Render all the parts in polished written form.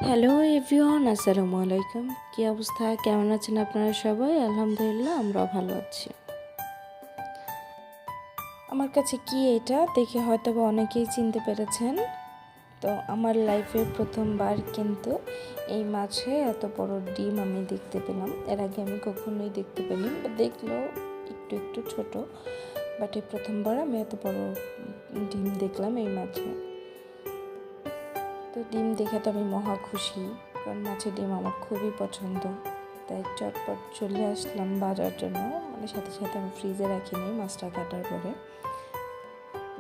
Hello everyone, আসসালামু আলাইকুম। কী অবস্থা, কেমন আছেন আপনারা সবাই? আলহামদুলিল্লাহ, আমরাও ভালো আছি। আমার কাছে কি এটা দেখে হয়তো বা অনেকেই চিনতে পেরেছেন। তো আমার লাইফের প্রথমবার কিন্তু এই মাছে এত বড় ডিম আমি দেখতে পেলাম। এর আগে আমি কখনোই দেখতে পেলাম, দেখলেও একটু একটু ছোট, বাট এই প্রথমবার আমি এত বড় ডিম দেখলাম এই মাছে। তো ডিম দেখে তো আমি মহা খুশি, কারণ মাছের ডিম আমার খুবই পছন্দ। তাই চটপট চলে আসলাম বাজার জন্য, মানে সাথে সাথে আমি ফ্রিজে রাখিনি মাছটা কাটার পরে।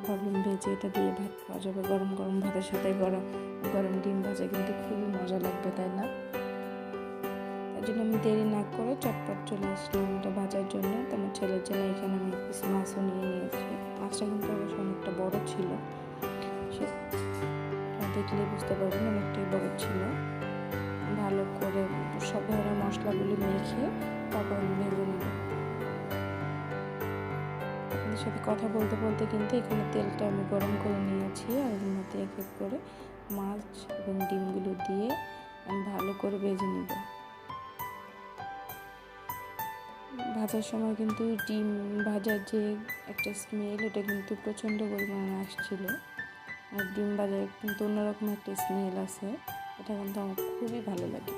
ভাবলাম ভেজে এটা দিয়ে ভাত খাওয়া যাবে, গরম গরম ভাতের সাথে গরম গরম ডিম ভাজা কিন্তু খুবই মজা লাগবে, তাই না? তার জন্য আমি দেরি না করে চটপট চলে আসলাম এটা ভাজার জন্য। তো আমার ছেলের জন্য এখানে আমি পিস মাছও নিয়ে নিয়েছি। মাছটা কিন্তু অবশ্য অনেকটা বড় ছিল, সে দেখলে বুঝতে পারবেন অনেকটাই বড় ছিল। ভালো করে সব ধরনের মশলাগুলি মেখে তারপর আমি ভেজে নেব। আপনাদের সাথে কথা বলতে বলতে কিন্তু এখানে তেলটা আমি গরম করে নিয়েছি, আর এর মধ্যে এক এক করে মাছ এবং ডিমগুলো দিয়ে আমি ভালো করে ভেজে নিব। ভাজার সময় কিন্তু ডিম ভাজার যে একটা স্মেল, এটা কিন্তু প্রচণ্ড পরিমাণে আসছিল। আর ডিম ভাজার কিন্তু অন্যরকম একটা স্মেল আছে, এটা কিন্তু আমার খুবই ভালো লাগে।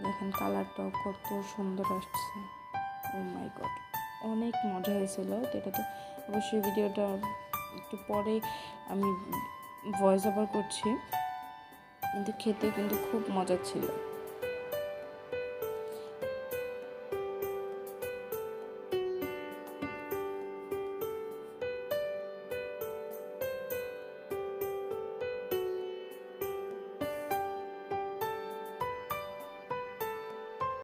দেখেন কালারটাও কত সুন্দর আসছে, ও মাই গড, অনেক মজা হয়েছিল। তো এটা তো অবশ্যই ভিডিওটা একটু পরে আমি ভয়েস ওভার করছি, কিন্তু খেতে কিন্তু খুব মজা ছিল।